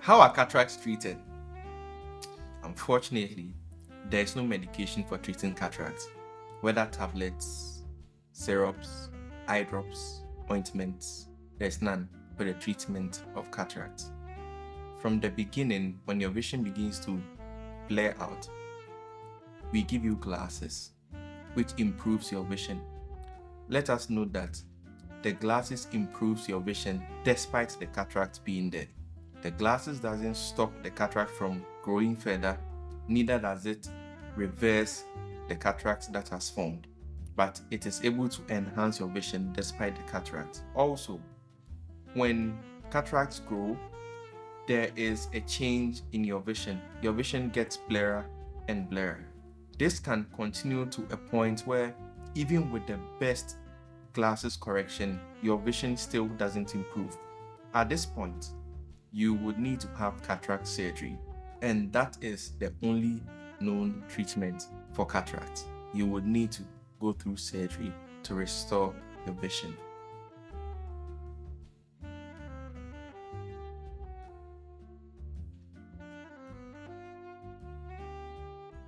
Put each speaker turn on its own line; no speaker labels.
How are cataracts treated? Unfortunately, there is no medication for treating cataracts, whether tablets, syrups, eye drops, ointments. There's none for the treatment of cataracts. From the beginning, when your vision begins to blur out, we give you glasses, which improves your vision. Let us note that the glasses improves your vision despite the cataract being there. The glasses doesn't stop the cataract from growing further, neither does it reverse the cataract that has formed, but it is able to enhance your vision despite the cataract. Also, when cataracts grow, there is a change in your vision. Your vision gets blurrier and blurrier. This can continue to a point where even with the best glasses correction, your vision still doesn't improve. At this point, you would need to have cataract surgery, and that is the only known treatment for cataract. You would need to go through surgery to restore your vision.